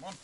Вон.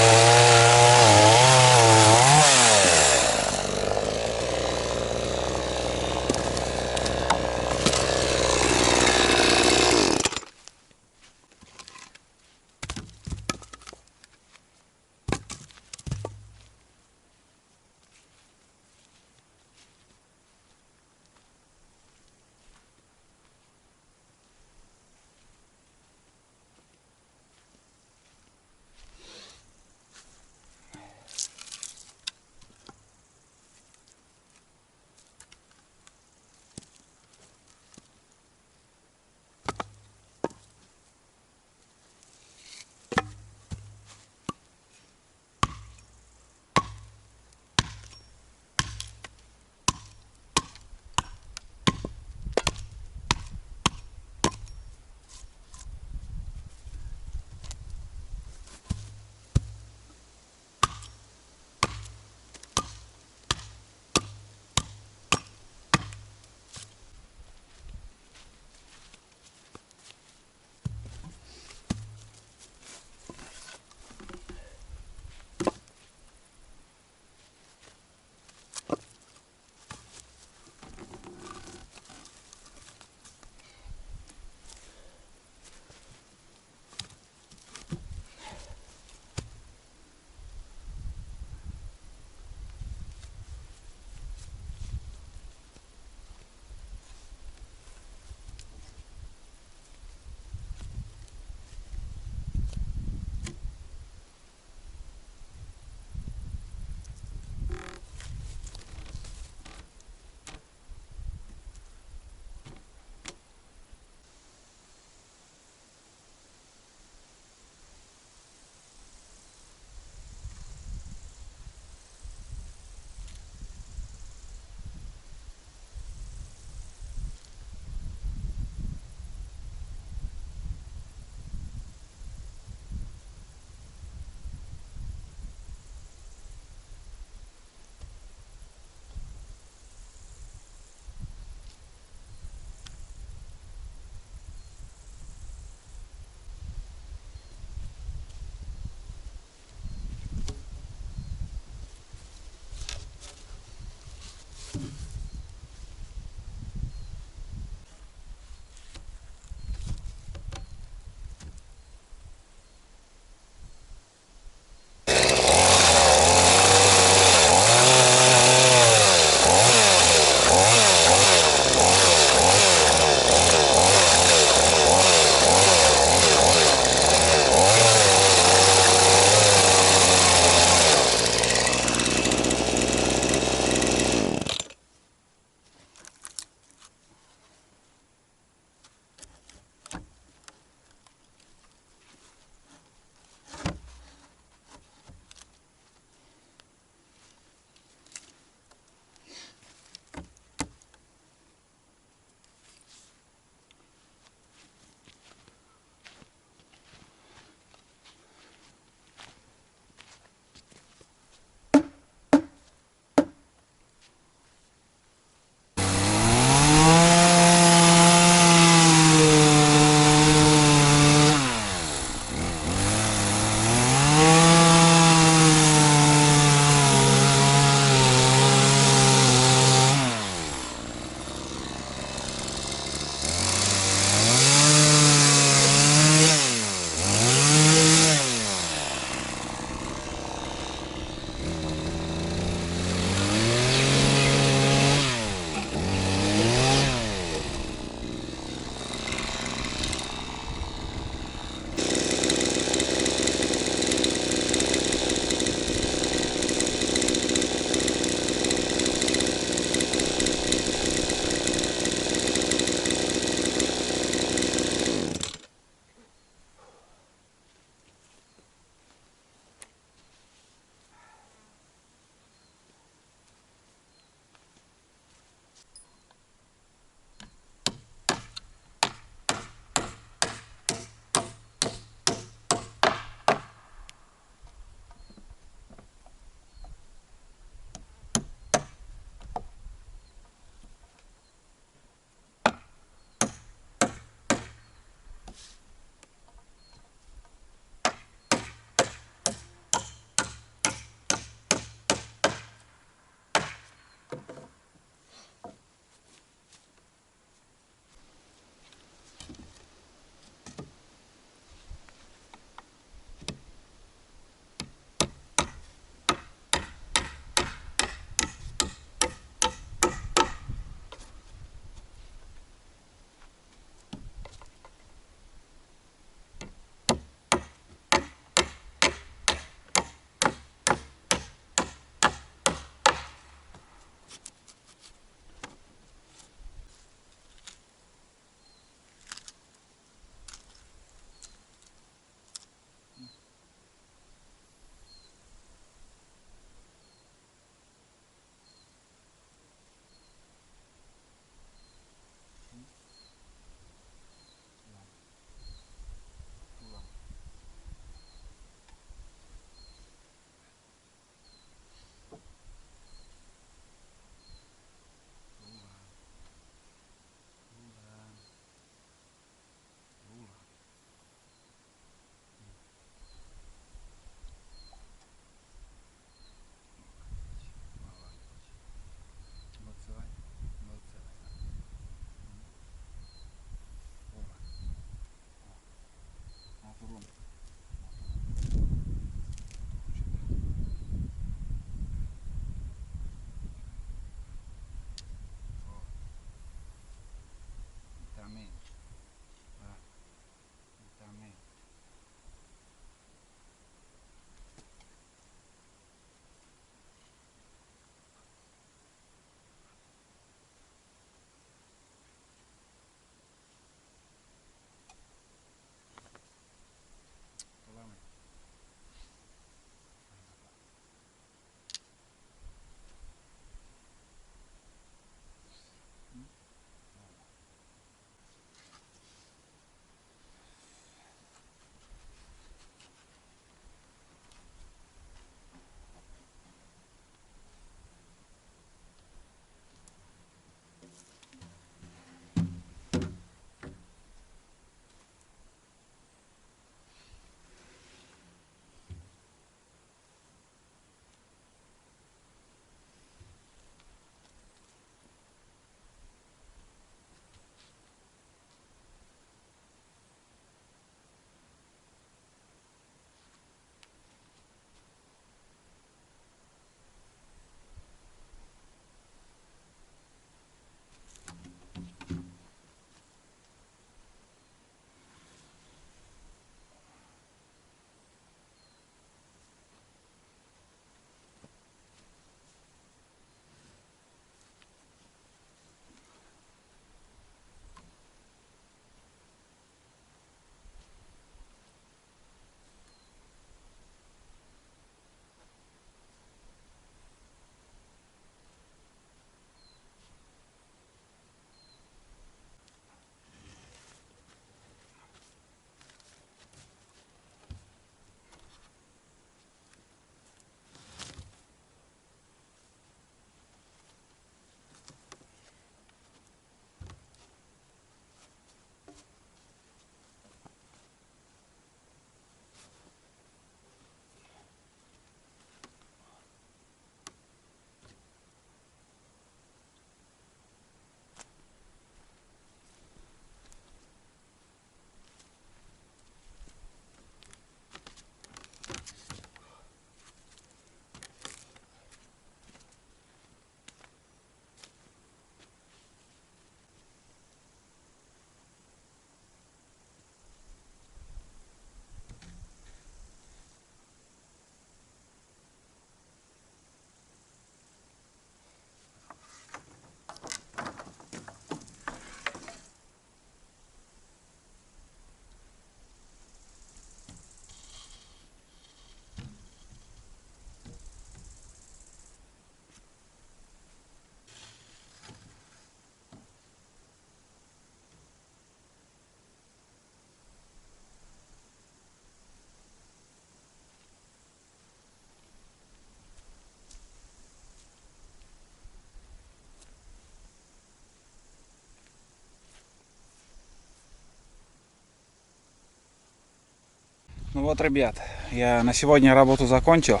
Ну вот, ребят, я на сегодня работу закончил.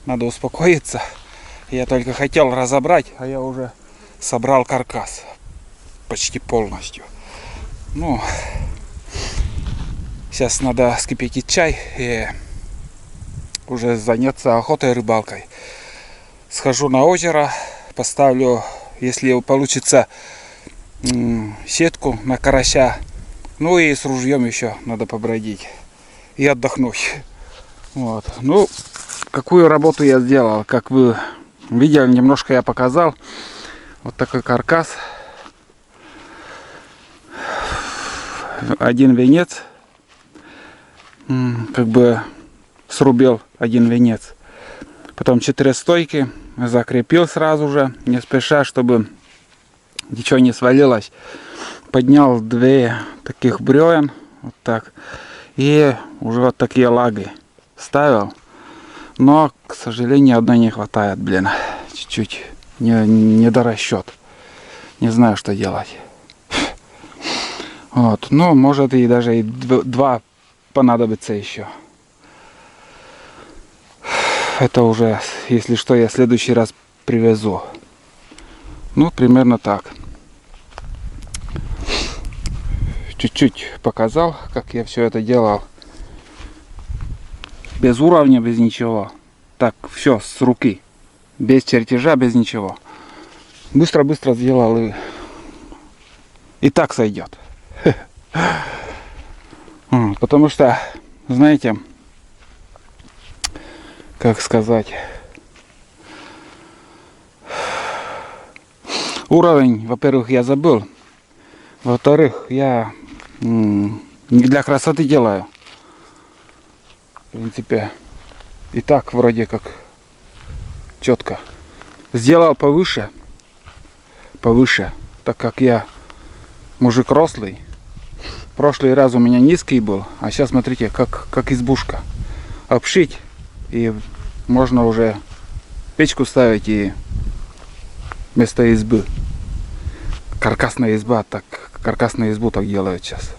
Надо успокоиться. Я только хотел разобрать, а я уже собрал каркас почти полностью. Ну, сейчас надо вскипятить чай и уже заняться охотой и рыбалкой. Схожу на озеро, поставлю, если получится, сетку на карася. Ну и с ружьем еще надо побродить и отдохнуть. Вот. Ну, какую работу я сделал, как вы видели, немножко я показал. Вот такой каркас. Один венец. Как бы срубил один венец. Потом 4 стойки закрепил сразу же, не спеша, чтобы ничего не свалилось. Поднял 2 таких бревен. Вот так. И уже вот такие лаги ставил. Но, к сожалению, одной не хватает, блин. Чуть-чуть не до расчет. Не знаю, что делать. Вот. Ну, может и даже и 2 понадобится еще. Это уже, если что, я в следующий раз привезу. Ну, примерно так. Чуть-чуть показал, как я все это делал. Без уровня, без ничего. Так, все с руки. Без чертежа, без ничего. Быстро-быстро сделал и так сойдет. Потому что, знаете, как сказать, уровень, во-первых, я забыл. Во-вторых, я не для красоты делаю. В принципе, и так вроде как четко. Сделал повыше, так как я мужик рослый. В прошлый раз у меня низкий был, а сейчас смотрите, как избушка. Обшить, и можно уже печку ставить, и вместо избы. Каркасная изба, так каркасную избу так делают сейчас.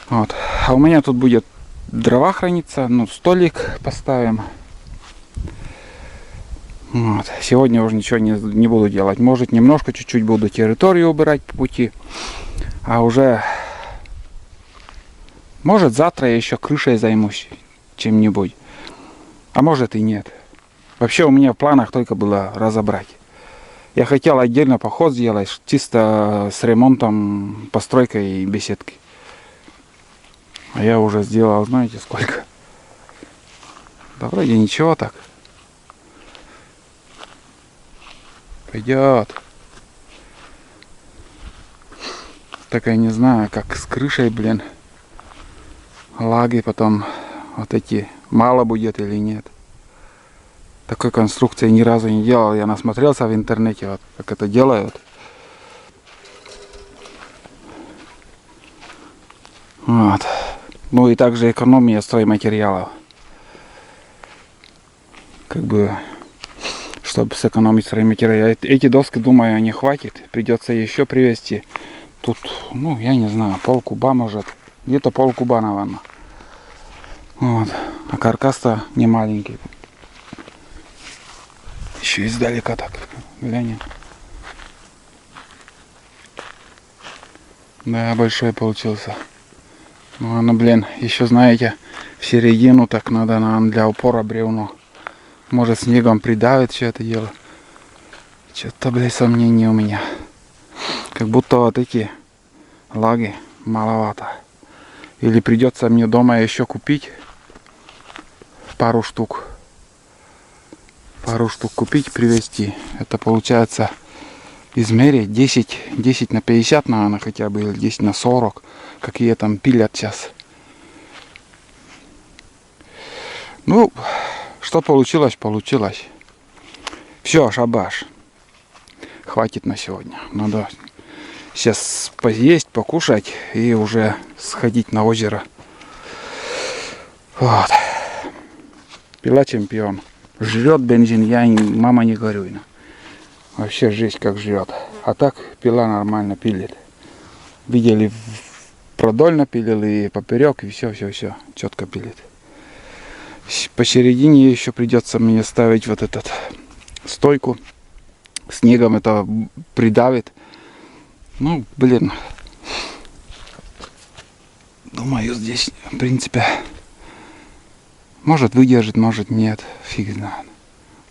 Вот. А у меня тут будет дрова храниться, ну, столик поставим. Вот. Сегодня уже ничего не буду делать. Может, немножко, чуть-чуть буду территорию убирать по пути. А уже, может, завтра я еще крышей займусь чем-нибудь. А может и нет. Вообще у меня в планах только было разобрать. Я хотел отдельно поход сделать, чисто с ремонтом, постройкой и беседки. А я уже сделал, знаете, сколько? Да вроде ничего так. Пойдет. Так я не знаю, как с крышей, блин. Лаги потом вот эти мало будет или нет. Такой конструкции ни разу не делал. Я насмотрелся в интернете, вот, как это делают. Вот. Ну и также экономия стройматериалов. Как бы, чтобы сэкономить стройматериалы. Эти доски, думаю, не хватит. Придется еще привезти. Тут, ну, я не знаю, полкуба может. Где-то полкуба, наверное. Вот. А каркас-то не маленький. Еще издалека так. Глянь. Да, большой получился. Ну, оно, блин, еще, знаете, в середину так надо, наверное, для упора бревно. Может, снегом придавит все это дело. Что-то, блядь, сомнений у меня. Как будто вот эти лаги маловато. Или придется мне дома еще купить пару штук. Пару штук купить, привезти. Это получается измерить 10 на 50, наверное, хотя бы, или 10 на 40. Какие там пилят сейчас. Ну, что получилось, получилось. Все, шабаш. Хватит на сегодня. Надо сейчас поесть, покушать и уже сходить на озеро. Вот. Пила чемпион. Жрет бензин, мама не горюй. Вообще жесть как жрет. А так пила нормально пилит. Видели продольно пилил, и поперек, и все четко пилит. Посередине еще придется мне ставить вот этот стойку. Снегом это придавит. Ну, блин. Думаю, здесь, в принципе, может выдержит, может нет. Фиг знает.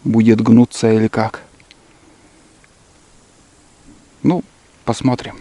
Будет гнуться или как. Ну, посмотрим.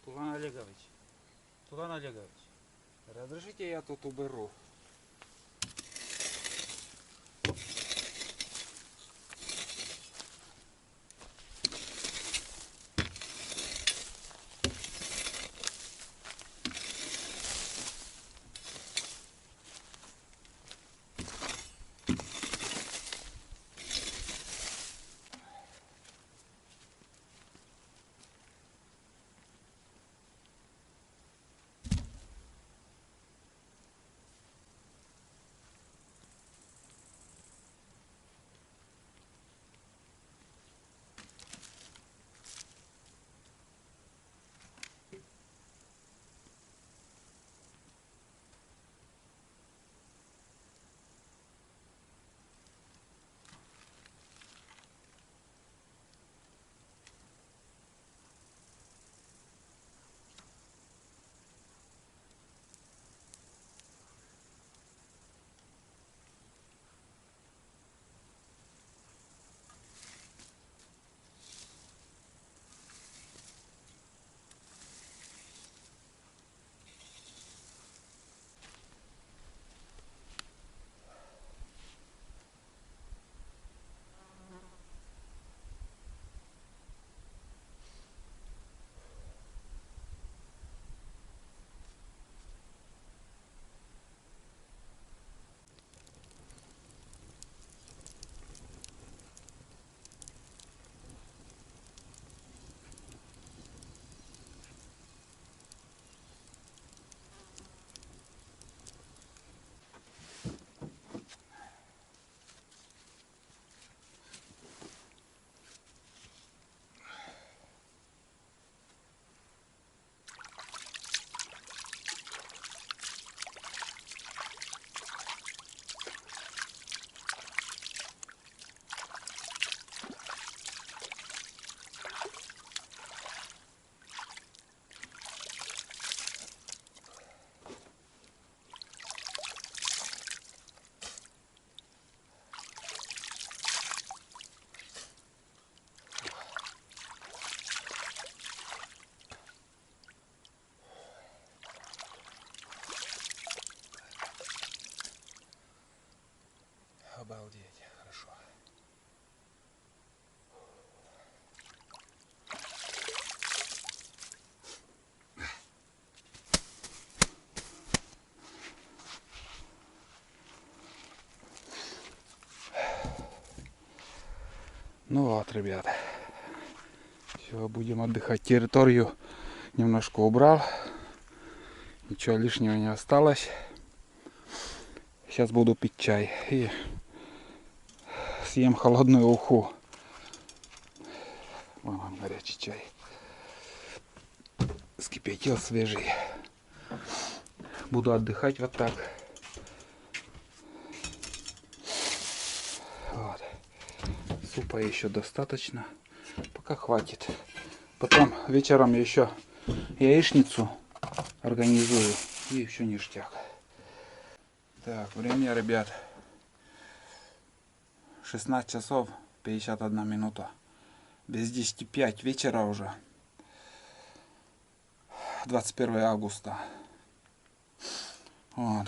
Туган Олегович, Туган Олегович, разрешите я тут уберу? Обалдеть, хорошо. Ну вот, ребята. Все, будем отдыхать. Территорию немножко убрал. Ничего лишнего не осталось. Сейчас буду пить чай. И съем холодную уху. Вон он, горячий чай. Скипятил свежий. Буду отдыхать вот так. Вот. Супа еще достаточно. Пока хватит. Потом вечером еще яичницу организую. И еще ништяк. Так, время, ребят. 16 часов 51 минута. Без 10:05 вечера уже. 21 августа. Вот.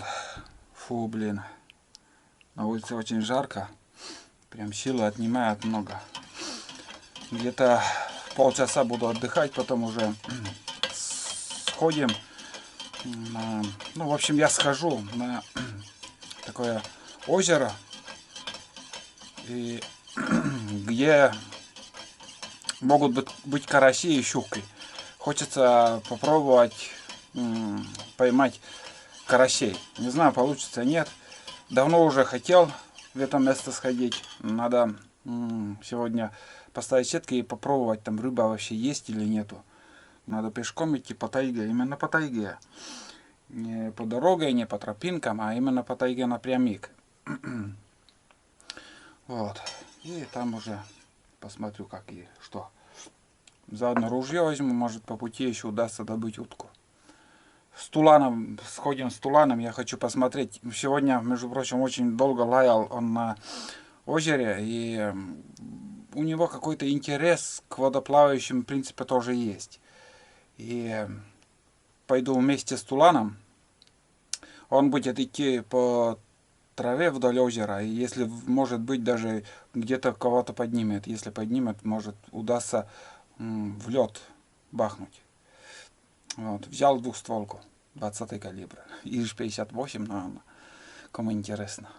Фу, блин. На улице очень жарко. Прям силы отнимает много. Где-то полчаса буду отдыхать, потом уже сходим. Ну, в общем, я схожу на такое озеро, и где могут быть караси и щуки. Хочется попробовать поймать карасей. Не знаю, получится нет. Давно уже хотел в это место сходить. Надо сегодня поставить сетки и попробовать, там рыба вообще есть или нету. Надо пешком идти по тайге, именно по тайге. Не по дороге, не по тропинкам, а именно по тайге напрямик. Вот. И там уже посмотрю, как и что. Заодно ружье возьму, может по пути еще удастся добыть утку. С туланом, сходим с туланом, я хочу посмотреть. Сегодня, между прочим, очень долго лаял он на озере, и у него какой-то интерес к водоплавающим, в принципе, тоже есть. И пойду вместе с туланом. Он будет идти по траве вдоль озера, и если, может быть, даже где-то кого-то поднимет. Если поднимет, может, удастся в лед бахнуть. Вот. Взял двухстволку 20 калибра. Иж 58, наверное, кому интересно.